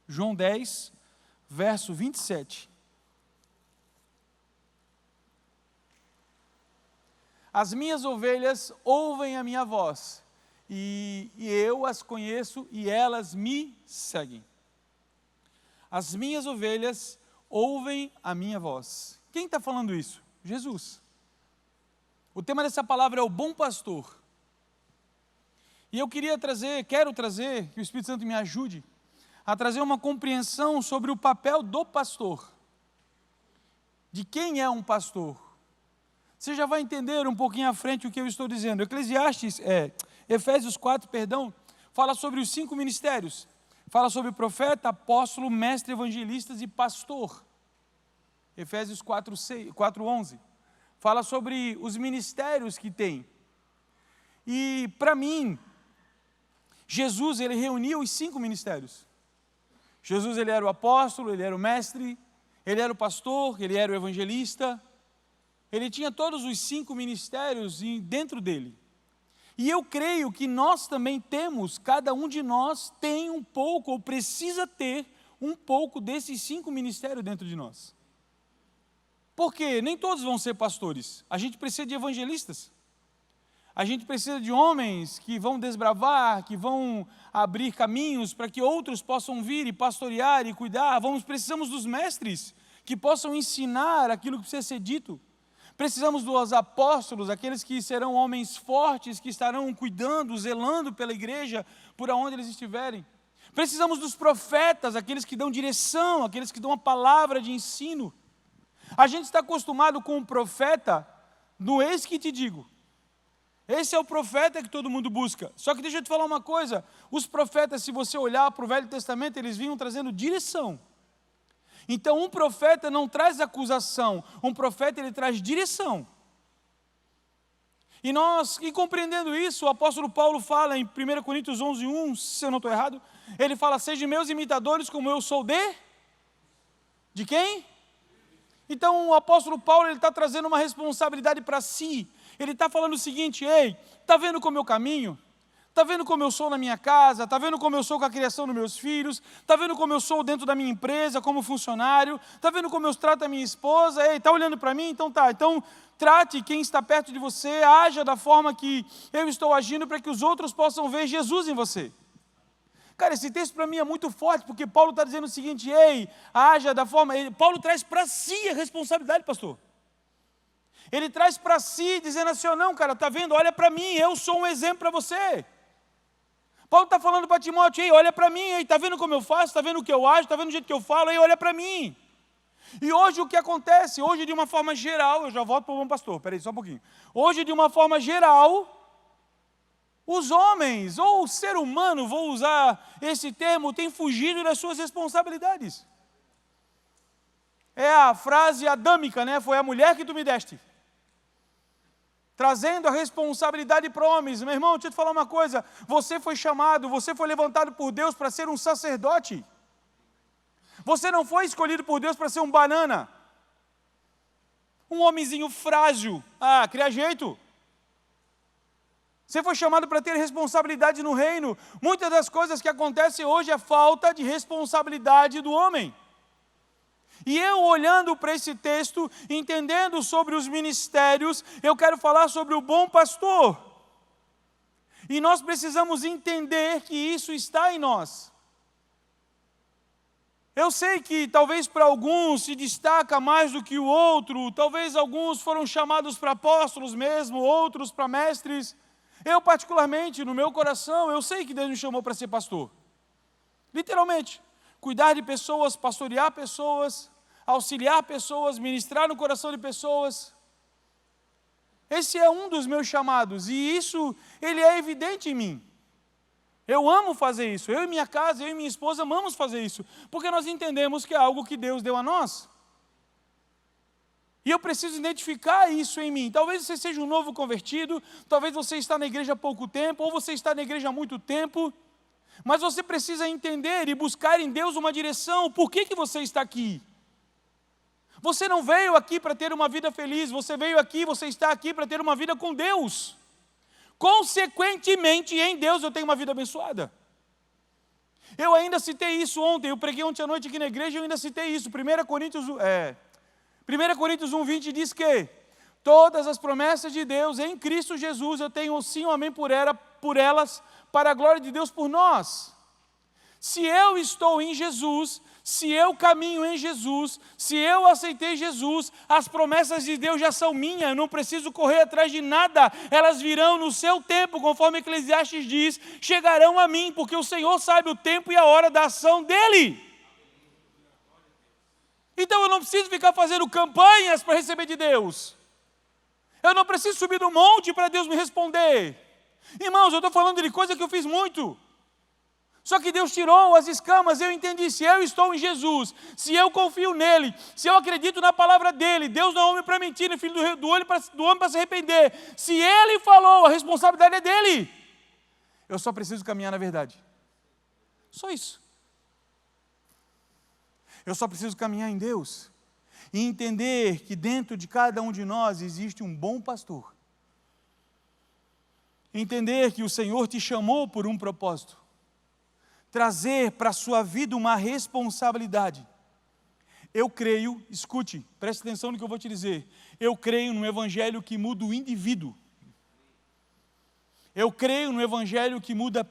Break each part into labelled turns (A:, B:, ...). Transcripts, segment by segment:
A: João 10, verso 27. As minhas ovelhas ouvem a minha voz, e eu as conheço e elas me seguem. As minhas ovelhas ouvem a minha voz. Quem está falando isso? Jesus. O tema dessa palavra é o bom pastor. E eu quero trazer, que o Espírito Santo me ajude, a trazer uma compreensão sobre o papel do pastor. De quem é um pastor. Você já vai entender um pouquinho à frente o que eu estou dizendo. Efésios 4, fala sobre os 5 ministérios. Fala sobre profeta, apóstolo, mestre, evangelistas e pastor. Efésios 4:11. Fala sobre os ministérios que tem. E para mim, Jesus, ele reuniu os 5 ministérios. Jesus, ele era o apóstolo, ele era o mestre, ele era o pastor, ele era o evangelista. Ele tinha todos os 5 ministérios dentro dele. E eu creio que nós também temos, cada um de nós tem um pouco, ou precisa ter um pouco desses 5 ministérios dentro de nós. Por quê? Nem todos vão ser pastores. A gente precisa de evangelistas. A gente precisa de homens que vão desbravar, que vão abrir caminhos para que outros possam vir e pastorear e cuidar. Precisamos dos mestres que possam ensinar aquilo que precisa ser dito. Precisamos dos apóstolos, aqueles que serão homens fortes, que estarão cuidando, zelando pela igreja, por onde eles estiverem. Precisamos dos profetas, aqueles que dão direção, aqueles que dão a palavra de ensino. A gente está acostumado com o profeta do eis que te digo. Esse é o profeta que todo mundo busca. Só que deixa eu te falar uma coisa, os profetas, se você olhar para o Velho Testamento, eles vinham trazendo direção. Então um profeta não traz acusação, um profeta ele traz direção. E compreendendo isso, o apóstolo Paulo fala em 1 Coríntios 11:1, se eu não estou errado, ele fala, sejam meus imitadores como eu sou de quem? Então o apóstolo Paulo está trazendo uma responsabilidade para si. Ele está falando o seguinte, ei, está vendo como eu caminho? Está vendo como eu sou na minha casa? Está vendo como eu sou com a criação dos meus filhos? Está vendo como eu sou dentro da minha empresa, como funcionário? Está vendo como eu trato a minha esposa? Ei, está olhando para mim? Então tá. Então trate quem está perto de você, haja da forma que eu estou agindo para que os outros possam ver Jesus em você. Cara, esse texto para mim é muito forte, porque Paulo está dizendo o seguinte, ei, haja da forma... Paulo traz para si a responsabilidade, pastor. Ele traz para si, dizendo assim, não, cara, está vendo? Olha para mim, eu sou um exemplo para você. Paulo está falando para Timóteo, ei, olha para mim, está vendo como eu faço, está vendo o que eu acho, está vendo o jeito que eu falo, ei, olha para mim. E hoje o que acontece? Hoje de uma forma geral, eu já volto para o bom pastor, peraí só um pouquinho. Hoje de uma forma geral, os homens, ou o ser humano, vou usar esse termo, tem fugido das suas responsabilidades. É a frase adâmica, né? Foi a mulher que tu me deste. Trazendo a responsabilidade para homens. Meu irmão, deixa eu te falar uma coisa. Você foi chamado, você foi levantado por Deus para ser um sacerdote. Você não foi escolhido por Deus para ser um banana. Um homenzinho frágil. Cria jeito. Você foi chamado para ter responsabilidade no reino. Muitas das coisas que acontecem hoje é falta de responsabilidade do homem. E eu olhando para esse texto, entendendo sobre os ministérios, eu quero falar sobre o bom pastor. E nós precisamos entender que isso está em nós. Eu sei que talvez para alguns se destaca mais do que o outro, talvez alguns foram chamados para apóstolos mesmo, outros para mestres. Eu particularmente, no meu coração, eu sei que Deus me chamou para ser pastor. Literalmente. Cuidar de pessoas, pastorear pessoas, auxiliar pessoas, ministrar no coração de pessoas. Esse é um dos meus chamados, e isso, ele é evidente em mim. Eu amo fazer isso, eu e minha casa, eu e minha esposa amamos fazer isso, porque nós entendemos que é algo que Deus deu a nós. E eu preciso identificar isso em mim. Talvez você seja um novo convertido, talvez você está na igreja há pouco tempo, ou você está na igreja há muito tempo, mas você precisa entender e buscar em Deus uma direção. Por que você está aqui? Você não veio aqui para ter uma vida feliz, você está aqui para ter uma vida com Deus. Consequentemente, em Deus eu tenho uma vida abençoada. Eu ainda citei isso ontem, eu preguei ontem à noite aqui na igreja, eu ainda citei isso. 1 Coríntios 1:20 diz que todas as promessas de Deus em Cristo Jesus, eu tenho sim ou amém por elas, para a glória de Deus por nós. Se eu estou em Jesus, se eu caminho em Jesus, se eu aceitei Jesus, as promessas de Deus já são minhas, eu não preciso correr atrás de nada, elas virão no seu tempo, conforme Eclesiastes diz, chegarão a mim, porque o Senhor sabe o tempo e a hora da ação dEle. Então eu não preciso ficar fazendo campanhas para receber de Deus, eu não preciso subir do monte para Deus me responder. Irmãos, eu estou falando de coisa que eu fiz muito. Só que Deus tirou as escamas, eu entendi, se eu estou em Jesus, se eu confio nele, se eu acredito na palavra dele, Deus não é homem para mentir, nem filho do homem para se arrepender. Se ele falou, a responsabilidade é dele. Eu só preciso caminhar na verdade. Só isso. Eu só preciso caminhar em Deus e entender que dentro de cada um de nós existe um bom pastor. Entender que o Senhor te chamou por um propósito. Trazer para a sua vida uma responsabilidade. Eu creio, escute, preste atenção no que eu vou te dizer. Eu creio no evangelho que muda o indivíduo. Eu creio no evangelho que muda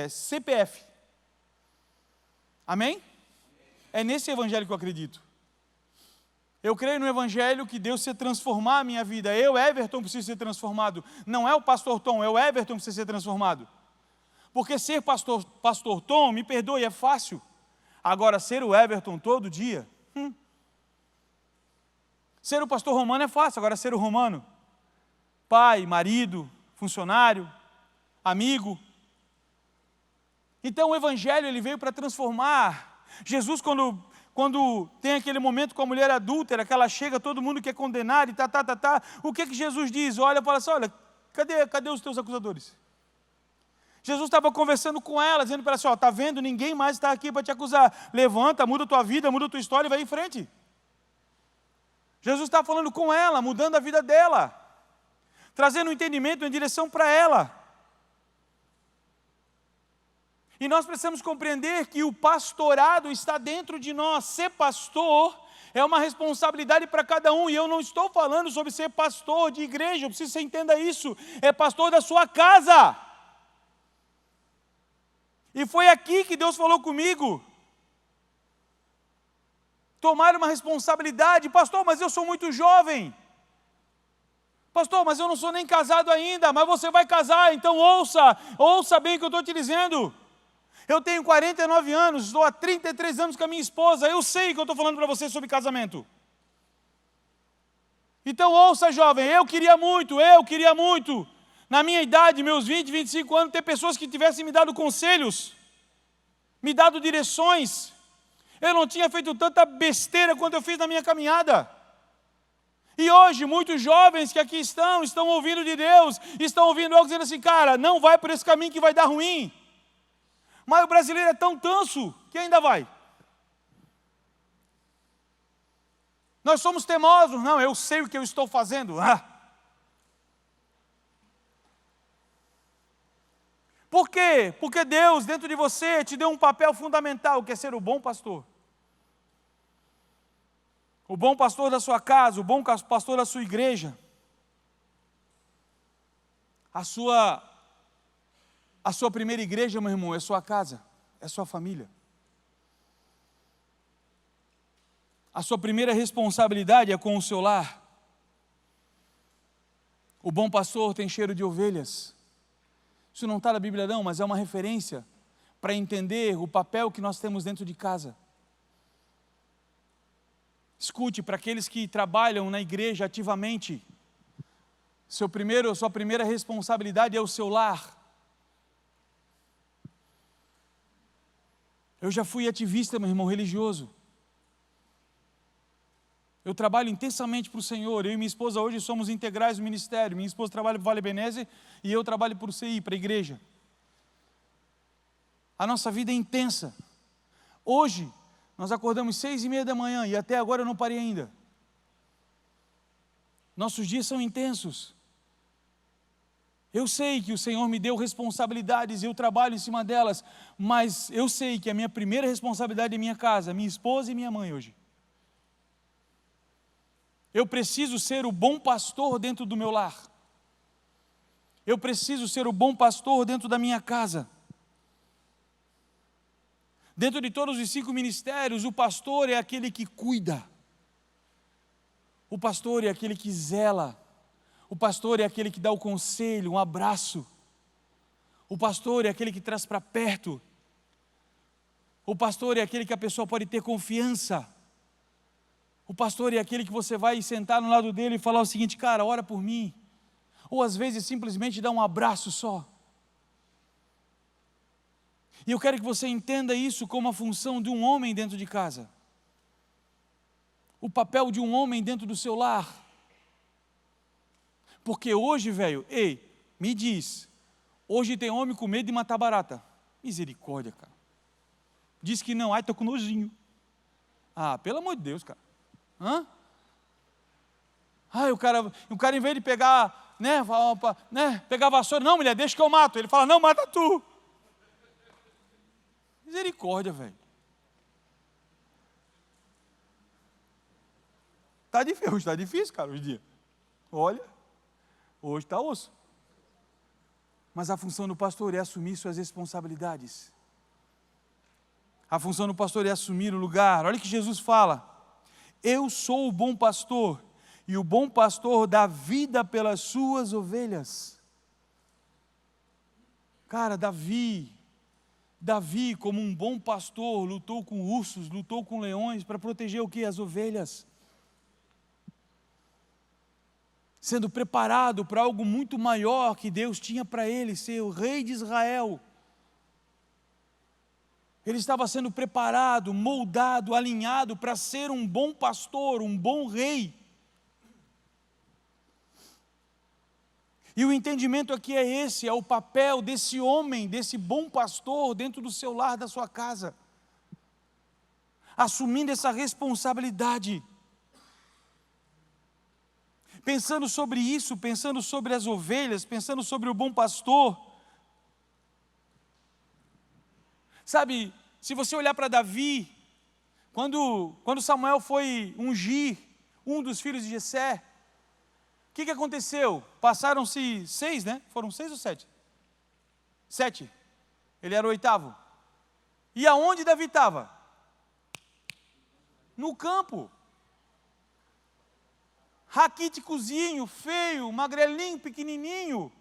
A: CPF. Amém? É nesse evangelho que eu acredito. Eu creio no evangelho que Deus precisa transformar a minha vida. Eu, Everton, preciso ser transformado. Não é o pastor Tom, é o Everton que precisa ser transformado. Porque ser pastor Tom, me perdoe, é fácil. Agora, ser o Everton todo dia, ser o pastor Romano é fácil. Agora, ser o Romano, pai, marido, funcionário, amigo. Então, o evangelho ele veio para transformar. Jesus, quando tem aquele momento com a mulher adúltera, que ela chega, todo mundo quer condenar e o que Jesus diz? Olha, fala assim, olha, cadê os teus acusadores? Jesus estava conversando com ela, dizendo para ela assim, está vendo, ninguém mais está aqui para te acusar. Levanta, muda a tua vida, muda a tua história e vai em frente. Jesus está falando com ela, mudando a vida dela, trazendo um entendimento em direção para ela. E nós precisamos compreender que o pastorado está dentro de nós. Ser pastor é uma responsabilidade para cada um, e eu não estou falando sobre ser pastor de igreja, eu preciso que você entenda isso, é pastor da sua casa. E foi aqui que Deus falou comigo. Tomar uma responsabilidade. Pastor, mas eu sou muito jovem. Pastor, mas eu não sou nem casado ainda. Mas você vai casar, então ouça bem o que eu estou te dizendo. Eu tenho 49 anos, estou há 33 anos com a minha esposa. Eu sei que eu estou falando para você sobre casamento. Então ouça, jovem, eu queria muito, na minha idade, meus 20, 25 anos, ter pessoas que tivessem me dado conselhos, me dado direções. Eu não tinha feito tanta besteira quanto eu fiz na minha caminhada. E hoje, muitos jovens que aqui estão ouvindo de Deus, estão ouvindo algo dizendo assim, cara, não vai por esse caminho que vai dar ruim. Mas o brasileiro é tão tanso que ainda vai. Nós somos teimosos. Não, eu sei o que eu estou fazendo. Por quê? Porque Deus, dentro de você, te deu um papel fundamental, que é ser o bom pastor. O bom pastor da sua casa, o bom pastor da sua igreja. A sua primeira igreja, meu irmão, é sua casa, é sua família. A sua primeira responsabilidade é com o seu lar. O bom pastor tem cheiro de ovelhas. Isso não está na Bíblia não, mas é uma referência para entender o papel que nós temos dentro de casa. Escute, para aqueles que trabalham na igreja ativamente, sua primeira responsabilidade é o seu lar. Eu já fui ativista, meu irmão, religioso. Eu trabalho intensamente para o Senhor. Eu e minha esposa hoje somos integrais do ministério. Minha esposa trabalha para o Vale Benese e eu trabalho para o CI, para a igreja. A nossa vida é intensa. Hoje, nós acordamos 6:30 da manhã e até agora eu não parei ainda. Nossos dias são intensos. Eu sei que o Senhor me deu responsabilidades e eu trabalho em cima delas, mas eu sei que a minha primeira responsabilidade é minha casa, minha esposa e minha mãe hoje. Eu preciso ser o bom pastor dentro do meu lar. Eu preciso ser o bom pastor dentro da minha casa. Dentro de todos os 5 ministérios, o pastor é aquele que cuida. O pastor é aquele que zela. O pastor é aquele que dá o conselho, um abraço. O pastor é aquele que traz para perto. O pastor é aquele que a pessoa pode ter confiança. O pastor é aquele que você vai sentar no lado dele e falar o seguinte: cara, ora por mim. Ou às vezes simplesmente dá um abraço só. E eu quero que você entenda isso como a função de um homem dentro de casa. O papel de um homem dentro do seu lar. Porque hoje, velho, me diz, hoje tem homem com medo de matar barata. Misericórdia, cara. Diz que não, tô com nojinho. Pelo amor de Deus, cara. O cara em vez de pegar, pegar a vassoura, não, mulher, deixa que eu mato. Ele fala, não, mata tu. Misericórdia, velho. Hoje está difícil, cara, hoje em dia. Olha, hoje está osso. Mas a função do pastor é assumir suas responsabilidades. A função do pastor é assumir o lugar. Olha o que Jesus fala. Eu sou o bom pastor, e o bom pastor dá vida pelas suas ovelhas. Cara, Davi, como um bom pastor, lutou com ursos, lutou com leões, para proteger o quê? As ovelhas. Sendo preparado para algo muito maior que Deus tinha para ele, ser o rei de Israel. Ele estava sendo preparado, moldado, alinhado para ser um bom pastor, um bom rei. E o entendimento aqui é esse, é o papel desse homem, desse bom pastor dentro do seu lar, da sua casa. Assumindo essa responsabilidade. Pensando sobre isso, pensando sobre as ovelhas, pensando sobre o bom pastor. Sabe, se você olhar para Davi, quando Samuel foi ungir um dos filhos de Jessé, o que aconteceu? Passaram-se 6, né? Foram 6 ou 7? 7. Ele era o 8º. E aonde Davi estava? No campo. Raquíticozinho, feio, magrelinho, pequenininho.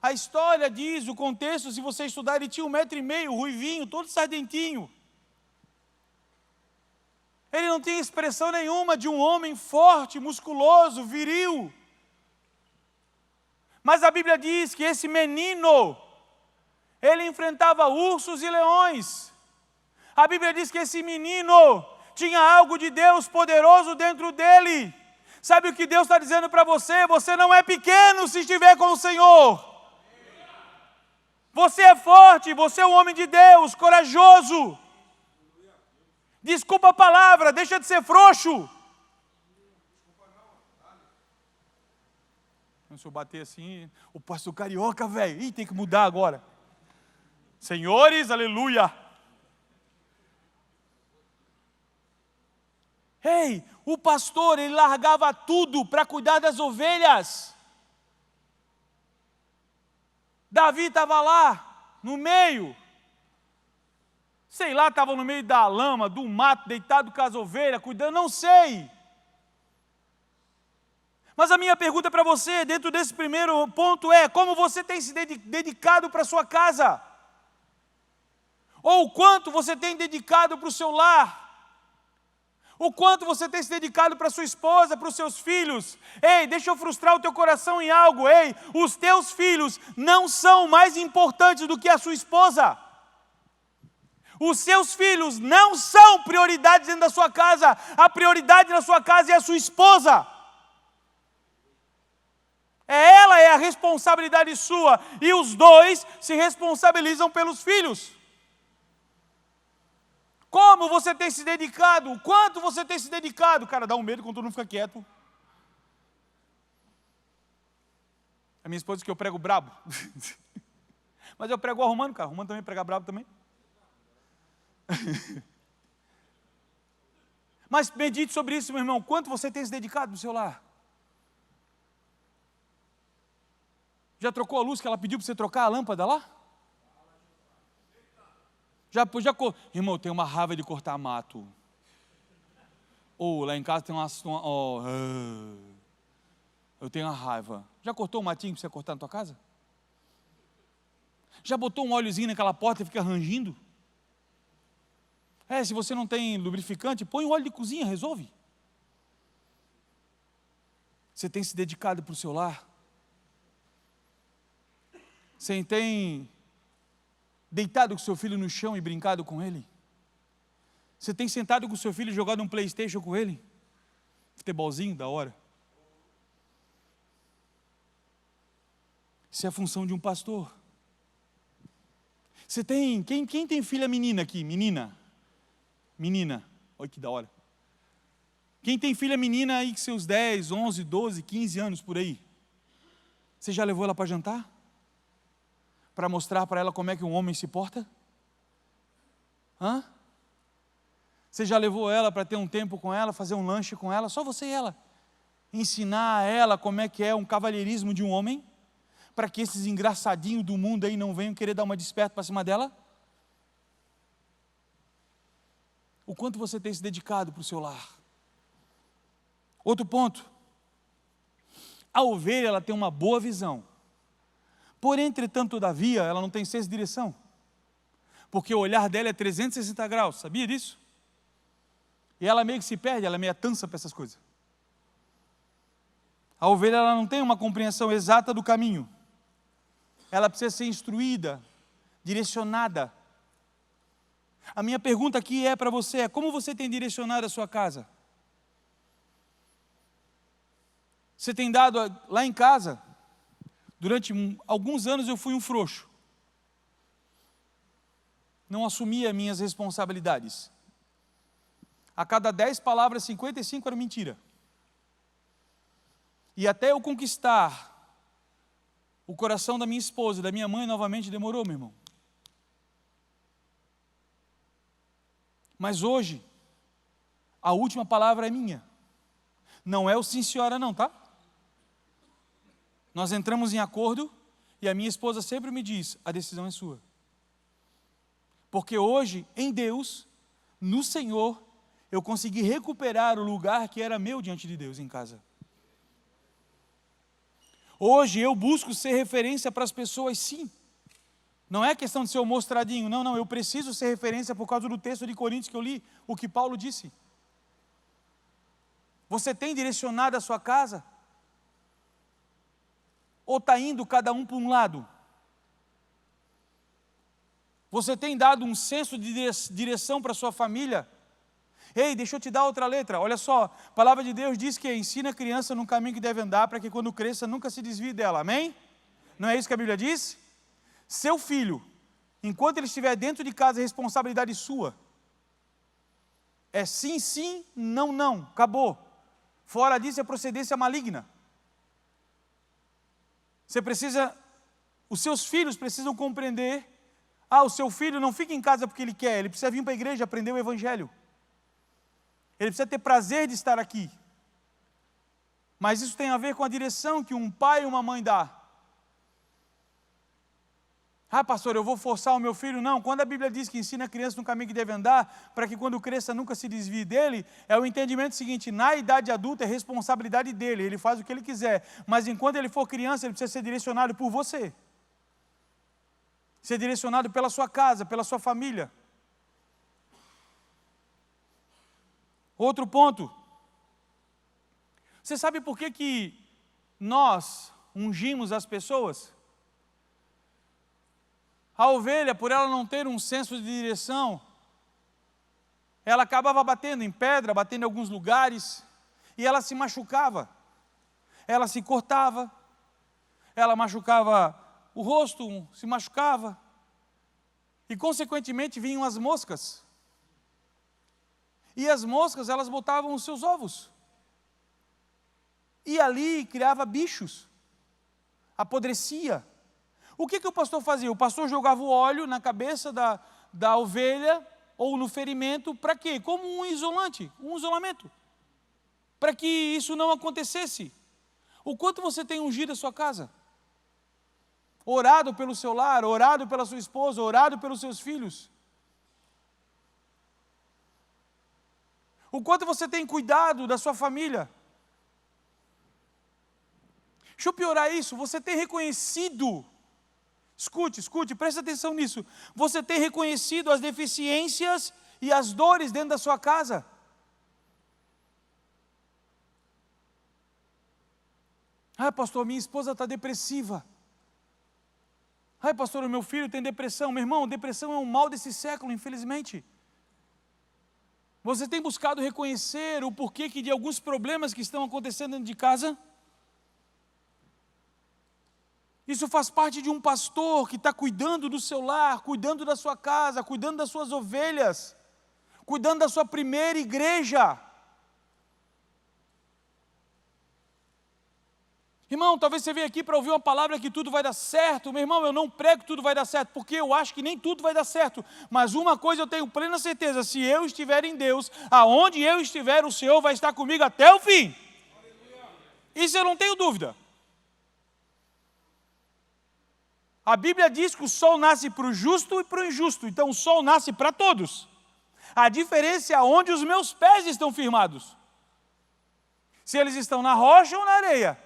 A: A história diz, o contexto, se você estudar, ele tinha 1,5 m, ruivinho, todo sardentinho. Ele não tinha expressão nenhuma de um homem forte, musculoso, viril. Mas a Bíblia diz que esse menino, ele enfrentava ursos e leões. A Bíblia diz que esse menino tinha algo de Deus poderoso dentro dele. Sabe o que Deus está dizendo para você? Você não é pequeno se estiver com o Senhor. Você é forte, você é um homem de Deus, corajoso. Desculpa a palavra, deixa de ser frouxo. Se eu bater assim, o pastor carioca, velho, tem que mudar agora. Senhores, aleluia. O pastor, ele largava tudo para cuidar das ovelhas. Davi estava lá, no meio. Sei lá, estava no meio da lama, do mato, deitado com as ovelhas, cuidando, não sei. Mas a minha pergunta para você, dentro desse primeiro ponto é, como você tem se dedicado para a sua casa? Ou o quanto você tem dedicado para o seu lar? O quanto você tem se dedicado para a sua esposa, para os seus filhos? Deixa eu frustrar o teu coração em algo. Os teus filhos não são mais importantes do que a sua esposa. Os seus filhos não são prioridades dentro da sua casa. A prioridade na sua casa é a sua esposa. Ela é a responsabilidade sua. E os dois se responsabilizam pelos filhos. Como você tem se dedicado? O quanto você tem se dedicado? Cara, dá um medo quando todo mundo fica quieto. A minha esposa diz que eu prego brabo. Mas eu prego arrumando, cara. Arrumando também, pregar brabo também. Mas medite sobre isso, meu irmão. Quanto você tem se dedicado no seu lar? Já trocou a luz que ela pediu para você trocar a lâmpada lá? Irmão, eu tenho uma raiva de cortar mato. Ou lá em casa tem eu tenho uma raiva. Já cortou um matinho para você cortar na tua casa? Já botou um óleozinho naquela porta e fica rangindo? Se você não tem lubrificante, põe um óleo de cozinha, resolve. Você tem se dedicado para o seu lar? Você tem deitado com seu filho no chão e brincado com ele? Você tem sentado com seu filho e jogado um PlayStation com ele? Futebolzinho da hora. Isso é a função de um pastor. Você tem, quem tem filha menina aqui? Menina, olha que da hora. Quem tem filha menina aí com seus 10, 11, 12, 15 anos por aí? Você já levou ela para jantar? Para mostrar para ela como é que um homem se porta? Você já levou ela para ter um tempo com ela, fazer um lanche com ela, só você e ela? Ensinar a ela como é que é um cavalheirismo de um homem? Para que esses engraçadinhos do mundo aí não venham querer dar uma desperta para cima dela? O quanto você tem se dedicado para o seu lar? Outro ponto. A ovelha, ela tem uma boa visão. Porém, entretanto, todavia, ela não tem senso de direção. Porque o olhar dela é 360 graus, sabia disso? E ela meio que se perde, ela é meio tansa para essas coisas. A ovelha, ela não tem uma compreensão exata do caminho. Ela precisa ser instruída, direcionada. A minha pergunta aqui para você é: como você tem direcionado a sua casa? Você tem dado, lá em casa, durante alguns anos eu fui um frouxo. Não assumia minhas responsabilidades. A cada 10 palavras, 55 era mentira. E até eu conquistar o coração da minha esposa, da minha mãe, novamente demorou, meu irmão. Mas hoje, a última palavra é minha. Não é o sim senhora não, tá? Nós entramos em acordo e a minha esposa sempre me diz: a decisão é sua. Porque hoje, em Deus, no Senhor, eu consegui recuperar o lugar que era meu diante de Deus em casa. Hoje eu busco ser referência para as pessoas, sim. Não é questão de ser o mostradinho, não, eu preciso ser referência por causa do texto de Coríntios que eu li, o que Paulo disse. Você tem direcionado a sua casa? Ou está indo cada um para um lado? Você tem dado um senso de direção para a sua família? Ei, deixa eu te dar outra letra, olha só, a palavra de Deus diz que ensina a criança no caminho que deve andar, para que quando cresça nunca se desvie dela, amém? Não é isso que a Bíblia diz? Seu filho, enquanto ele estiver dentro de casa, é responsabilidade sua. É sim, sim, não, não, acabou. Fora disso é procedência maligna. Os seus filhos precisam compreender, o seu filho não fica em casa porque ele quer, ele precisa vir para a igreja aprender o Evangelho. Ele precisa ter prazer de estar aqui. Mas isso tem a ver com a direção que um pai e uma mãe dá. Pastor, eu vou forçar o meu filho? Não, quando a Bíblia diz que ensina a criança no caminho que deve andar, para que quando cresça nunca se desvie dele, é o entendimento seguinte: na idade adulta é responsabilidade dele, ele faz o que ele quiser, mas enquanto ele for criança, ele precisa ser direcionado por você. Ser direcionado pela sua casa, pela sua família. Outro ponto. Você sabe por que nós ungimos as pessoas? A ovelha, por ela não ter um senso de direção, ela acabava batendo em pedra, batendo em alguns lugares, e ela se machucava. Ela se cortava, ela machucava o rosto, se machucava, e consequentemente vinham as moscas. E as moscas, elas botavam os seus ovos. E ali criava bichos. apodrecia. O que o pastor fazia? O pastor jogava o óleo na cabeça da ovelha ou no ferimento, para quê? Como um isolante, um isolamento, para que isso não acontecesse. O quanto você tem ungido a sua casa? Orado pelo seu lar, orado pela sua esposa, orado pelos seus filhos? O quanto você tem cuidado da sua família? Deixa eu piorar isso, você tem reconhecido, escute, preste atenção nisso, você tem reconhecido as deficiências e as dores dentro da sua casa? Ah, pastor, minha esposa está depressiva. Ah, pastor, o meu filho tem depressão. Meu irmão, depressão é um mal desse século, infelizmente. Você tem buscado reconhecer o porquê de alguns problemas que estão acontecendo dentro de casa? Isso faz parte de um pastor que está cuidando do seu lar, cuidando da sua casa, cuidando das suas ovelhas, cuidando da sua primeira igreja. Irmão, talvez você venha aqui para ouvir uma palavra que tudo vai dar certo. Meu irmão, eu não prego que tudo vai dar certo, porque eu acho que nem tudo vai dar certo. Mas uma coisa eu tenho plena certeza, se eu estiver em Deus, aonde eu estiver, o Senhor vai estar comigo até o fim. Isso eu não tenho dúvida. A Bíblia diz que o sol nasce para o justo e para o injusto, então o sol nasce para todos. A diferença é aonde os meus pés estão firmados. Se eles estão na rocha ou na areia.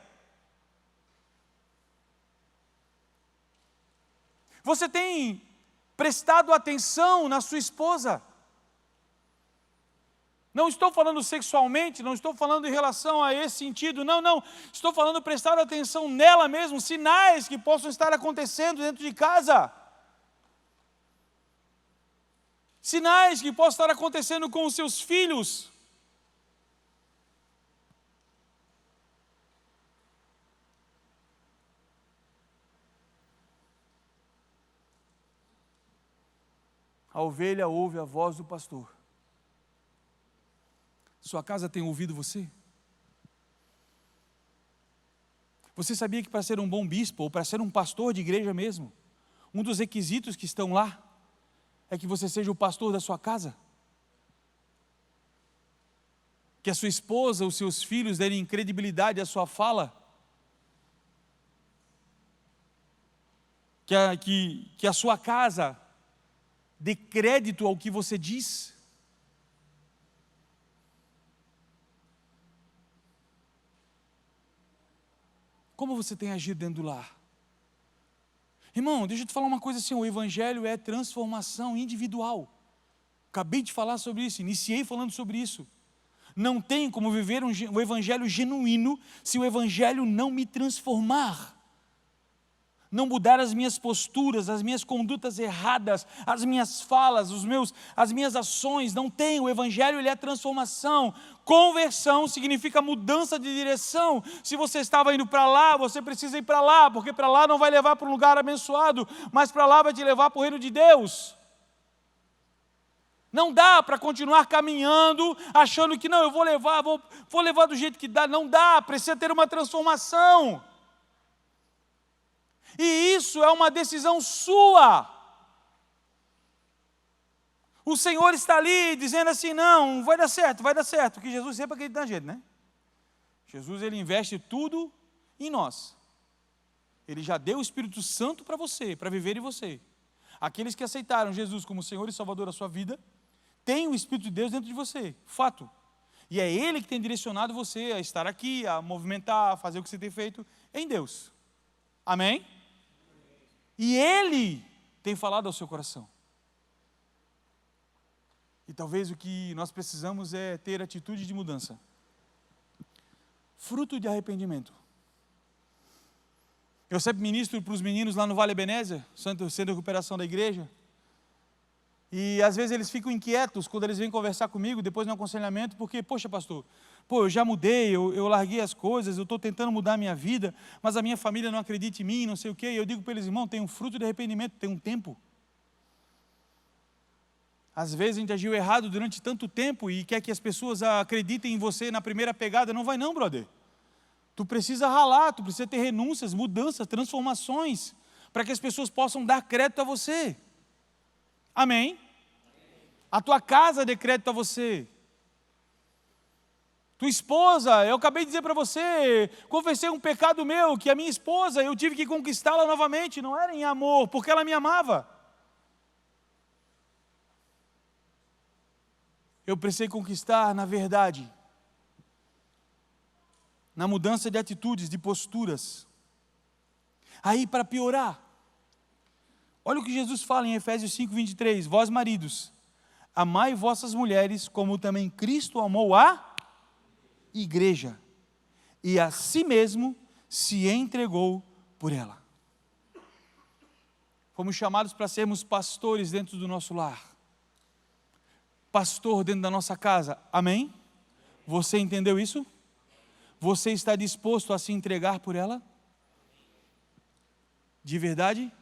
A: Você tem prestado atenção na sua esposa? Não estou falando sexualmente, não estou falando em relação a esse sentido, não. Estou falando prestar atenção nela mesmo, sinais que possam estar acontecendo dentro de casa. Sinais que possam estar acontecendo com os seus filhos. A ovelha ouve a voz do pastor. Sua casa tem ouvido você? Você sabia que para ser um bom bispo, ou para ser um pastor de igreja mesmo, um dos requisitos que estão lá, é que você seja o pastor da sua casa? Que a sua esposa, os seus filhos derem credibilidade à sua fala? Que a sua casa dê crédito ao que você diz? Como você tem agido dentro do lar? Irmão, deixa eu te falar uma coisa assim, o Evangelho é transformação individual. Acabei de falar sobre isso, iniciei falando sobre isso. Não tem como viver um Evangelho genuíno se o Evangelho não me transformar. Não mudar as minhas posturas, as minhas condutas erradas, as minhas falas, as minhas ações. Não tem, o Evangelho ele é transformação. Conversão significa mudança de direção. Se você estava indo para lá, você precisa ir para lá, porque para lá não vai levar para um lugar abençoado, mas para lá vai te levar para o reino de Deus. Não dá para continuar caminhando, achando que não, eu vou levar do jeito que dá. Não dá, precisa ter uma transformação. E isso é uma decisão sua. O Senhor está ali dizendo assim, não, vai dar certo, porque Jesus sempre acredita na gente, né? Jesus, ele investe tudo em nós. Ele já deu o Espírito Santo para você, para viver em você. Aqueles que aceitaram Jesus como Senhor e Salvador da sua vida, têm o Espírito de Deus dentro de você, fato. E é Ele que tem direcionado você a estar aqui, a movimentar, a fazer o que você tem feito em Deus. Amém? E Ele tem falado ao seu coração. E talvez o que nós precisamos é ter atitude de mudança. Fruto de arrependimento. Eu sempre ministro para os meninos lá no Vale Ebenezer, centro de recuperação da igreja. E às vezes eles ficam inquietos quando eles vêm conversar comigo, depois no aconselhamento, porque, poxa pastor, eu já mudei, eu larguei as coisas, eu estou tentando mudar a minha vida, mas a minha família não acredita em mim, não sei o quê. E eu digo para eles, irmão, tem um fruto de arrependimento, tem um tempo. Às vezes a gente agiu errado durante tanto tempo e quer que as pessoas acreditem em você na primeira pegada. Não vai não, brother. Tu precisa ralar, tu precisa ter renúncias, mudanças, transformações, para que as pessoas possam dar crédito a você. Amém? A tua casa dê crédito a você. Tua esposa, eu acabei de dizer para você, confessei um pecado meu, que a minha esposa, eu tive que conquistá-la novamente, não era em amor, porque ela me amava. Eu precisei conquistar na verdade, na mudança de atitudes, de posturas. Aí, para piorar, olha o que Jesus fala em Efésios 5:23, vós maridos, amai vossas mulheres, como também Cristo amou a igreja, e a si mesmo se entregou por ela. Fomos chamados para sermos pastores dentro do nosso lar, pastor dentro da nossa casa, amém? Você entendeu isso? Você está disposto a se entregar por ela? De verdade?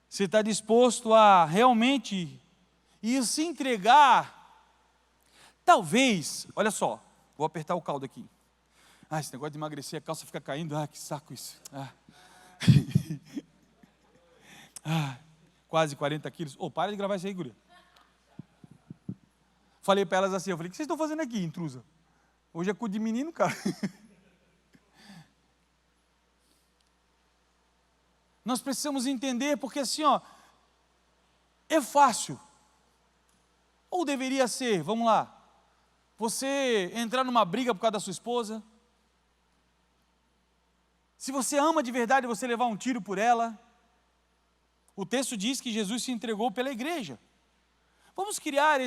A: Você está disposto a realmente ir se entregar? Talvez, olha só, vou apertar o caldo aqui. Esse negócio de emagrecer, a calça fica caindo, que saco isso. Quase 40 quilos. Para de gravar isso aí, guria. Falei para elas assim, eu falei, o que vocês estão fazendo aqui, intrusa? Hoje é cu de menino, cara. Nós precisamos entender, porque assim, é fácil. Ou deveria ser, vamos lá, você entrar numa briga por causa da sua esposa. Se você ama de verdade, você levar um tiro por ela. O texto diz que Jesus se entregou pela igreja. Vamos criar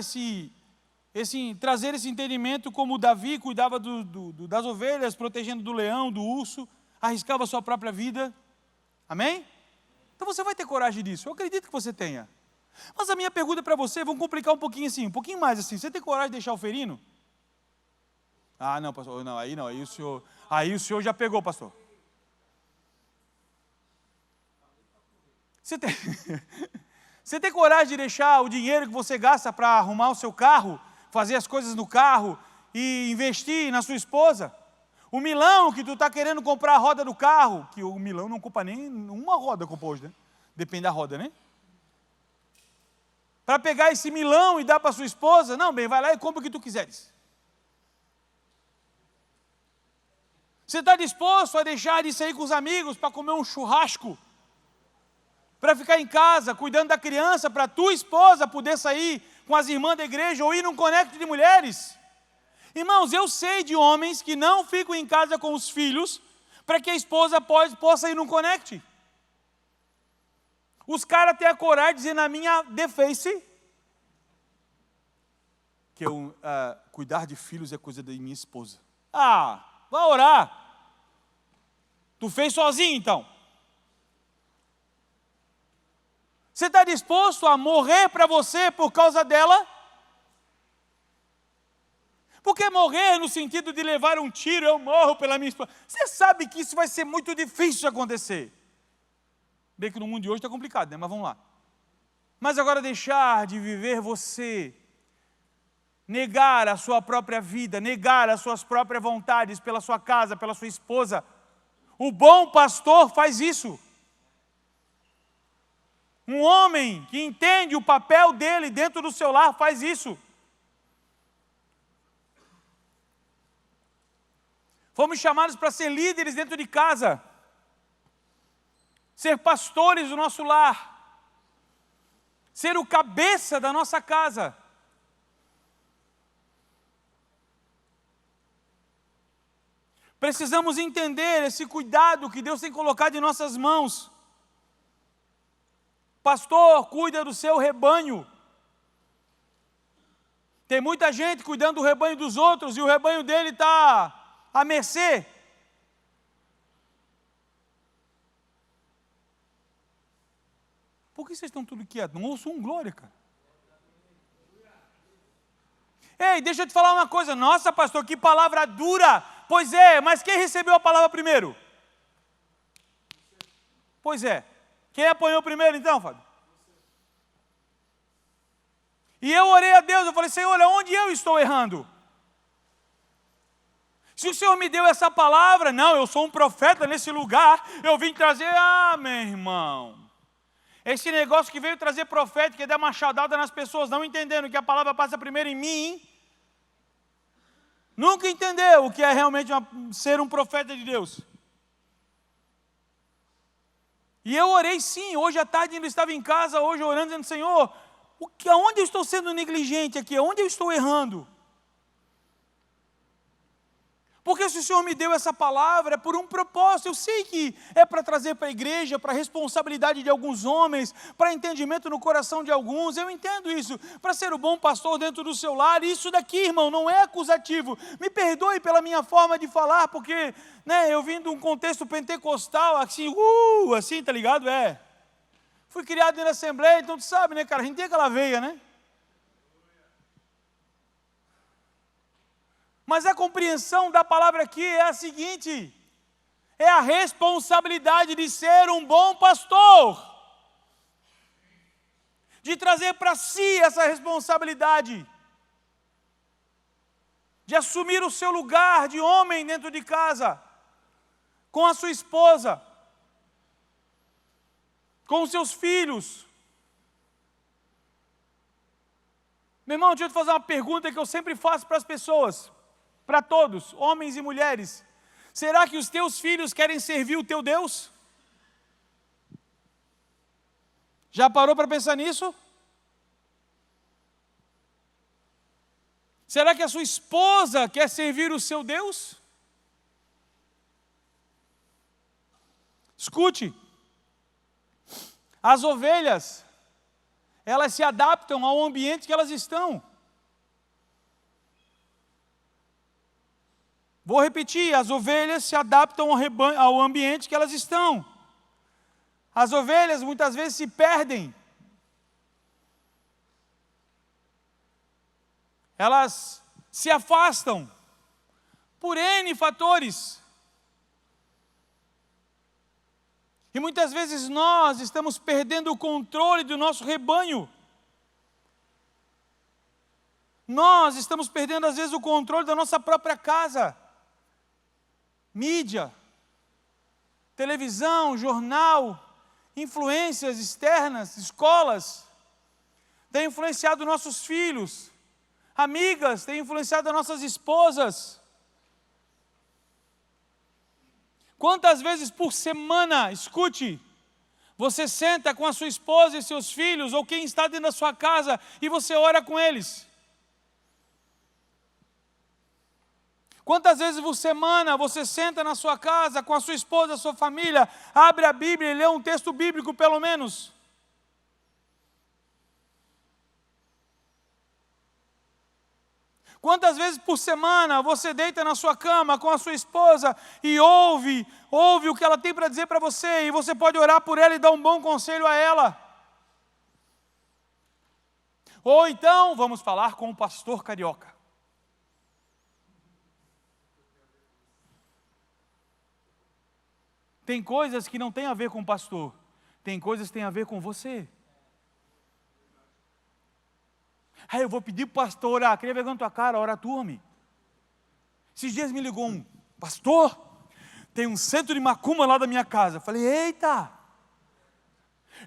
A: trazer esse entendimento como Davi cuidava das ovelhas, protegendo do leão, do urso, arriscava a sua própria vida. Amém? Então você vai ter coragem disso, eu acredito que você tenha. Mas a minha pergunta para você, vamos complicar um pouquinho assim, um pouquinho mais assim, você tem coragem de deixar o ferino? Não, pastor, não, aí o senhor já pegou, pastor. Você tem coragem de deixar o dinheiro que você gasta para arrumar o seu carro, fazer as coisas no carro e investir na sua esposa? O milão que tu está querendo comprar a roda do carro, que o milão não ocupa nem uma roda hoje, né? Depende da roda, né? Para pegar esse milão e dar para sua esposa, não, bem, vai lá e compra o que tu quiseres. Você está disposto a deixar de sair com os amigos para comer um churrasco? Para ficar em casa, cuidando da criança, para tua esposa poder sair com as irmãs da igreja ou ir num conecto de mulheres? Irmãos, eu sei de homens que não ficam em casa com os filhos para que a esposa possa ir num conecte. Os caras têm a coragem de dizer na minha defense que cuidar de filhos é coisa da minha esposa. Vai orar. Tu fez sozinho então. Você está disposto a morrer para você por causa dela? Porque morrer no sentido de levar um tiro, eu morro pela minha esposa. Você sabe que isso vai ser muito difícil de acontecer. Bem que no mundo de hoje está complicado, né? Mas vamos lá. Mas agora deixar de viver você, negar a sua própria vida, negar as suas próprias vontades pela sua casa, pela sua esposa. O bom pastor faz isso. Um homem que entende o papel dele dentro do seu lar faz isso. Fomos chamados para ser líderes dentro de casa, ser pastores do nosso lar, ser o cabeça da nossa casa. Precisamos entender esse cuidado que Deus tem colocado em nossas mãos. Pastor, cuida do seu rebanho. Tem muita gente cuidando do rebanho dos outros e o rebanho dele está à mercê. Por que vocês estão tudo quietos? Não ouço um glória, cara. Ei, deixa eu te falar uma coisa. Nossa, pastor, que palavra dura. Pois é, mas quem recebeu a palavra primeiro? Pois é. Quem apanhou primeiro então, Fábio? E eu orei a Deus, eu falei, Senhor, onde eu estou errando? Se o Senhor me deu essa palavra, não, eu sou um profeta nesse lugar, eu vim trazer, meu irmão. Esse negócio que veio trazer profeta, que é dar machadada nas pessoas, não entendendo que a palavra passa primeiro em mim, nunca entendeu o que é realmente ser um profeta de Deus. E eu orei sim, hoje à tarde ainda estava em casa, hoje orando, dizendo, Senhor, aonde eu estou sendo negligente aqui? Aonde eu estou errando? Porque se o Senhor me deu essa palavra, é por um propósito. Eu sei que é para trazer para a igreja, para a responsabilidade de alguns homens, para entendimento no coração de alguns. Eu entendo isso. Para ser o bom pastor dentro do seu lar. Isso daqui, irmão, não é acusativo. Me perdoe pela minha forma de falar, porque eu vim de um contexto pentecostal, assim, tá ligado? Fui criado dentro da Assembleia, então tu sabe, né, cara? A gente tem aquela veia, né? Mas a compreensão da palavra aqui é a seguinte: é a responsabilidade de ser um bom pastor, de trazer para si essa responsabilidade, de assumir o seu lugar de homem dentro de casa, com a sua esposa, com os seus filhos. Meu irmão, deixa eu te fazer uma pergunta que eu sempre faço para as pessoas, para todos, homens e mulheres. Será que os teus filhos querem servir o teu Deus? Já parou para pensar nisso? Será que a sua esposa quer servir o seu Deus? Escute, as ovelhas, elas se adaptam ao ambiente que elas estão. Vou repetir, as ovelhas se adaptam ao ambiente que elas estão. As ovelhas muitas vezes se perdem. Elas se afastam por N fatores. E muitas vezes nós estamos perdendo o controle do nosso rebanho. Nós estamos perdendo às vezes o controle da nossa própria casa. Mídia, televisão, jornal, influências externas, escolas, têm influenciado nossos filhos, amigas, têm influenciado nossas esposas. Quantas vezes por semana, escute, você senta com a sua esposa e seus filhos, ou quem está dentro da sua casa, e você ora com eles? Quantas vezes por semana você senta na sua casa com a sua esposa, a sua família, abre a Bíblia e lê um texto bíblico pelo menos? Quantas vezes por semana você deita na sua cama com a sua esposa e ouve o que ela tem para dizer para você, e você pode orar por ela e dar um bom conselho a ela? Ou então, vamos falar com o pastor carioca. Tem coisas que não tem a ver com o pastor, tem coisas que tem a ver com você. Eu vou pedir para o pastor orar, queria vergonha na tua cara, ora tu, homem. Esses dias me ligou um pastor, tem um centro de macumba lá da minha casa. Eu falei, eita,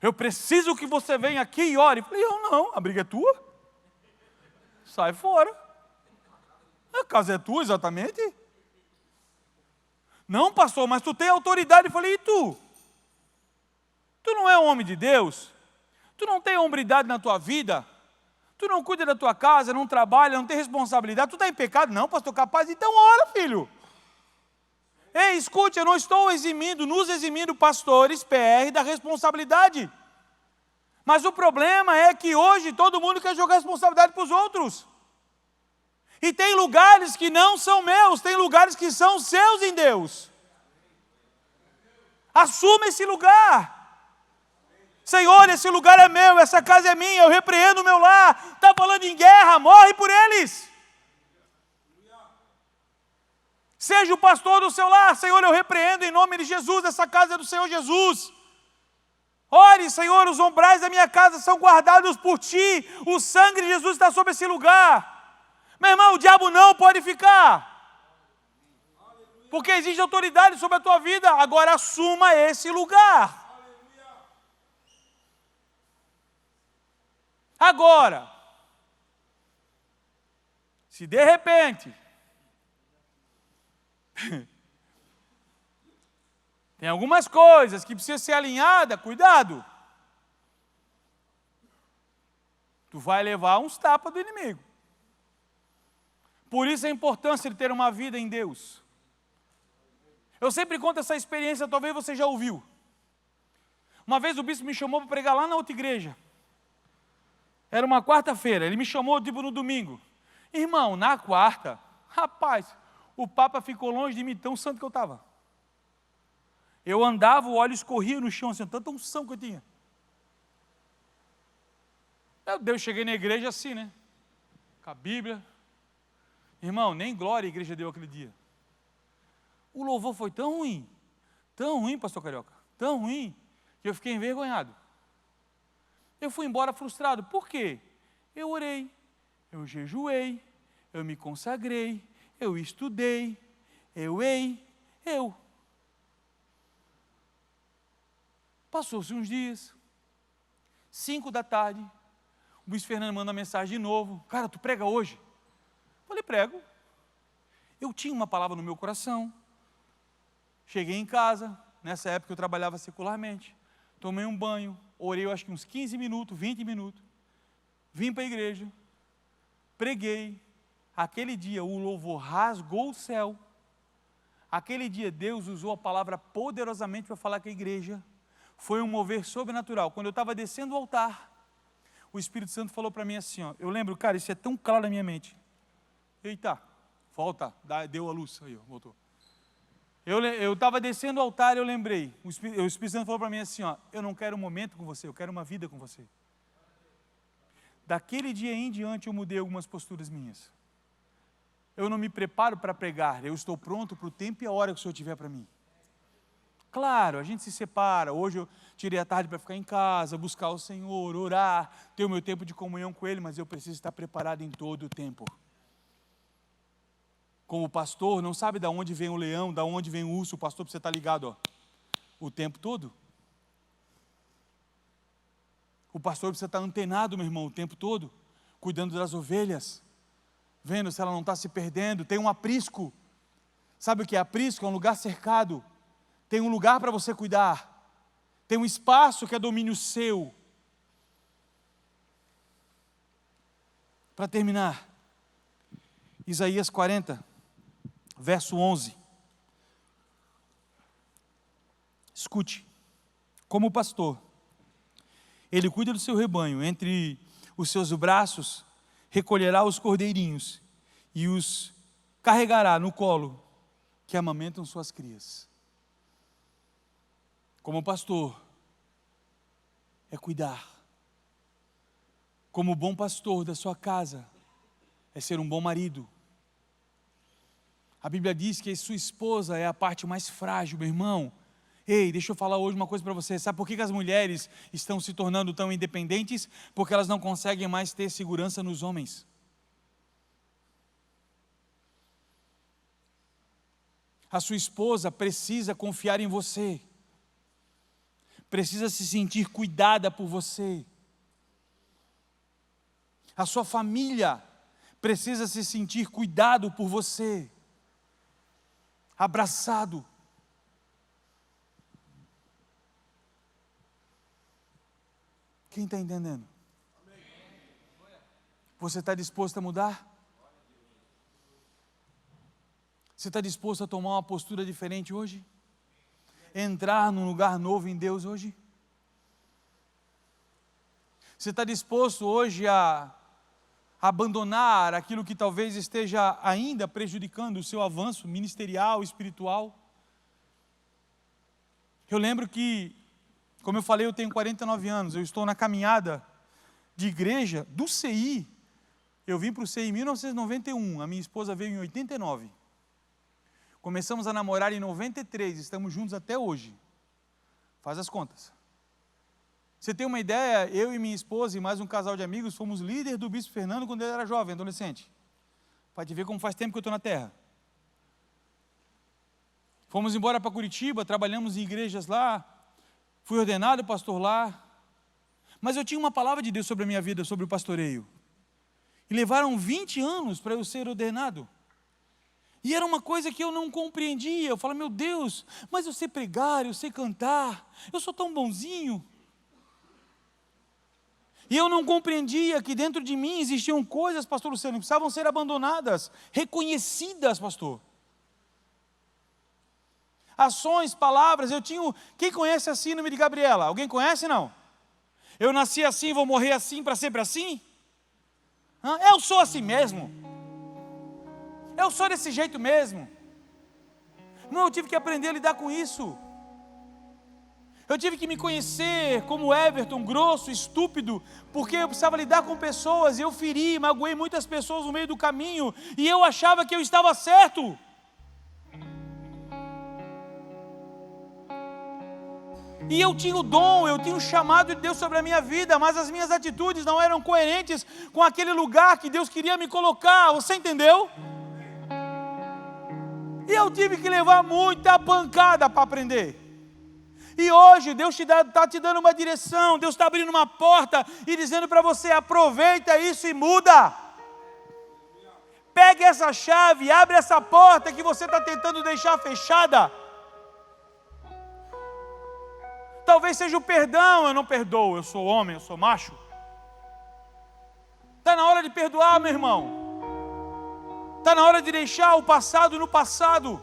A: eu preciso que você venha aqui e ore. Eu falei, eu não, a briga é tua, sai fora. A casa é tua, exatamente. Não, pastor, mas tu tem autoridade. Eu falei, e tu? Tu não é um homem de Deus? Tu não tem hombridade na tua vida? Tu não cuida da tua casa, não trabalha, não tem responsabilidade? Tu está em pecado? Não, pastor, capaz? Então ora, filho. Ei, escute, eu não estou nos eximindo pastores, PR, da responsabilidade. Mas o problema é que hoje todo mundo quer jogar responsabilidade para os outros. E tem lugares que não são meus, tem lugares que são seus em Deus. Assuma esse lugar. Senhor, esse lugar é meu, essa casa é minha, eu repreendo o meu lar. Está falando em guerra, morre por eles. Seja o pastor do seu lar. Senhor, eu repreendo em nome de Jesus, essa casa é do Senhor Jesus. Ore, Senhor, os umbrais da minha casa são guardados por Ti. O sangue de Jesus está sobre esse lugar. Meu irmão, o diabo não pode ficar. Porque existe autoridade sobre a tua vida, agora assuma esse lugar. Agora, se de repente tem algumas coisas que precisam ser alinhadas, cuidado. Tu vai levar uns tapas do inimigo. Por isso a importância de ter uma vida em Deus. Eu sempre conto essa experiência, talvez você já ouviu. Uma vez o bispo me chamou para pregar lá na outra igreja. Era uma quarta-feira, ele me chamou tipo no domingo. Irmão, na quarta, rapaz, o Papa ficou longe de mim, tão santo que eu estava. Eu andava, o óleo escorria no chão, assim, tanta unção que eu tinha. Meu Deus, cheguei na igreja assim, né? Com a Bíblia. Irmão, nem glória a igreja deu aquele dia. O louvor foi tão ruim, pastor Carioca, tão ruim, que eu fiquei envergonhado. Eu fui embora frustrado. Por quê? Eu orei, eu jejuei, eu me consagrei, eu estudei, eu. Passou-se uns dias, 5 da tarde, o bispo Fernando manda mensagem de novo. Cara, tu prega hoje? Falei, prego. Eu tinha uma palavra no meu coração. Cheguei em casa, nessa época eu trabalhava secularmente. Tomei um banho, orei eu acho que uns 15 minutos, 20 minutos. Vim para a igreja, preguei. Aquele dia o louvor rasgou o céu. Aquele dia Deus usou a palavra poderosamente para falar com a igreja. Foi um mover sobrenatural. Quando eu estava descendo o altar, o Espírito Santo falou para mim assim, ó, eu lembro, cara, isso é tão claro na minha mente. Eita, volta, deu a luz, aí, ó, voltou. Eu estava descendo o altar e eu lembrei, o Espírito Santo falou para mim assim, ó, eu não quero um momento com você, eu quero uma vida com você. Daquele dia em diante eu mudei algumas posturas minhas. Eu não me preparo para pregar, eu estou pronto para o tempo e a hora que o Senhor tiver para mim. Claro, a gente se separa, hoje eu tirei a tarde para ficar em casa, buscar o Senhor, orar, ter o meu tempo de comunhão com Ele, mas eu preciso estar preparado em todo o tempo. Como pastor, não sabe de onde vem o leão, de onde vem o urso, o pastor precisa estar ligado, ó, o tempo todo. O pastor precisa estar antenado, meu irmão, o tempo todo, cuidando das ovelhas, vendo se ela não está se perdendo. Tem um aprisco, sabe o que é aprisco? É um lugar cercado, tem um lugar para você cuidar, tem um espaço que é domínio seu. Para terminar, Isaías 40, verso 11. Escute, como pastor, ele cuida do seu rebanho, entre os seus braços recolherá os cordeirinhos e os carregará no colo que amamentam suas crias. Como pastor, é cuidar. Como bom pastor da sua casa, é ser um bom marido. A Bíblia diz que a sua esposa é a parte mais frágil, meu irmão. Ei, deixa eu falar hoje uma coisa para você. Sabe por que as mulheres estão se tornando tão independentes? Porque elas não conseguem mais ter segurança nos homens. A sua esposa precisa confiar em você. Precisa se sentir cuidada por você. A sua família precisa se sentir cuidado por você. Abraçado. Quem está entendendo? Você está disposto a mudar? Você está disposto a tomar uma postura diferente hoje? Entrar num lugar novo em Deus hoje? Você está disposto hoje a abandonar aquilo que talvez esteja ainda prejudicando o seu avanço ministerial, espiritual? Eu lembro que, como eu falei, eu tenho 49 anos, eu estou na caminhada de igreja do CI. Eu vim para o CI em 1991, a minha esposa veio em 89. Começamos a namorar em 93, estamos juntos até hoje. Faz as contas. Você tem uma ideia, eu e minha esposa e mais um casal de amigos fomos líderes do bispo Fernando quando ele era jovem, adolescente. Para te ver como faz tempo que eu estou na terra. Fomos embora para Curitiba, trabalhamos em igrejas lá, fui ordenado pastor lá. Mas eu tinha uma palavra de Deus sobre a minha vida, sobre o pastoreio. E levaram 20 anos para eu ser ordenado. E era uma coisa que eu não compreendia. Eu falava, meu Deus, mas eu sei pregar, eu sei cantar, eu sou tão bonzinho. E eu não compreendia que dentro de mim existiam coisas, pastor Luciano, que precisavam ser abandonadas, reconhecidas, pastor. Ações, palavras, eu tinha... Quem conhece a síndrome de Gabriela? Alguém conhece, não? Eu nasci assim, vou morrer assim, para sempre assim? Eu sou assim mesmo. Eu sou desse jeito mesmo. Não, eu tive que aprender a lidar com isso. Eu tive que me conhecer como Everton, grosso, estúpido, porque eu precisava lidar com pessoas, e eu feri, magoei muitas pessoas no meio do caminho, e eu achava que eu estava certo. E eu tinha o dom, eu tinha o chamado de Deus sobre a minha vida, mas as minhas atitudes não eram coerentes com aquele lugar que Deus queria me colocar, você entendeu? E eu tive que levar muita pancada para aprender. E hoje Deus está te dando uma direção, Deus está abrindo uma porta e dizendo para você, aproveita isso e muda. Pegue essa chave, abre essa porta que você está tentando deixar fechada. Talvez seja o perdão, eu não perdoo, eu sou homem, eu sou macho. Está na hora de perdoar, meu irmão. Está na hora de deixar o passado no passado.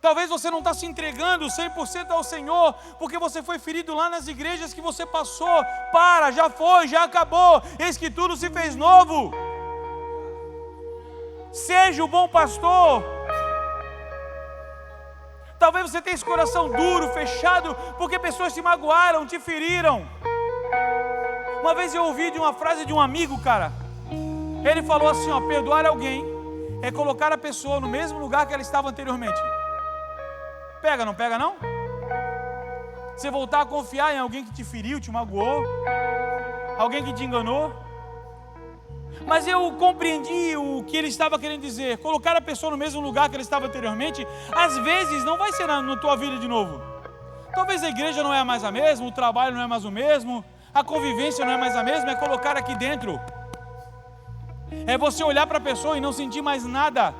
A: Talvez você não está se entregando 100% ao Senhor, porque você foi ferido lá nas igrejas que você passou. Para, já foi, já acabou, eis que tudo se fez novo. Seja o bom pastor. Talvez você tenha esse coração duro, fechado, porque pessoas te magoaram, te feriram. Uma vez eu ouvi de uma frase de um amigo, cara. Ele falou assim, ó, perdoar alguém é colocar a pessoa no mesmo lugar que ela estava anteriormente. Pega, não pega não? Você voltar a confiar em alguém que te feriu, te magoou, alguém que te enganou. Mas eu compreendi o que ele estava querendo dizer. Colocar a pessoa no mesmo lugar que ela estava anteriormente, às vezes não vai ser na tua vida de novo. Talvez a igreja não é mais a mesma, o trabalho não é mais o mesmo, a convivência não é mais a mesma, é colocar aqui dentro. É você olhar para a pessoa e não sentir mais nada.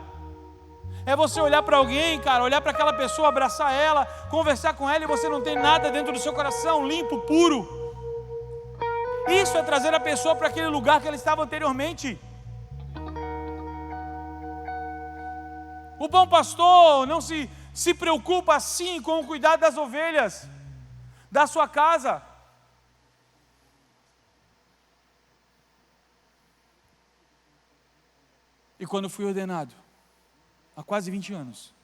A: É você olhar para alguém, cara, olhar para aquela pessoa, abraçar ela, conversar com ela e você não tem nada dentro do seu coração, limpo, puro. Isso é trazer a pessoa para aquele lugar que ela estava anteriormente. O bom pastor não se preocupa assim com o cuidado das ovelhas da sua casa. E quando fui ordenado, há quase 20 anos,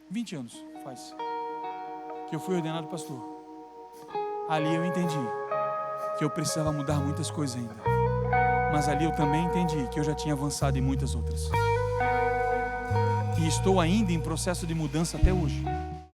A: 20 anos faz, que eu fui ordenado pastor. Ali eu entendi que eu precisava mudar muitas coisas ainda. Mas ali eu também entendi que eu já tinha avançado em muitas outras. E estou ainda em processo de mudança até hoje.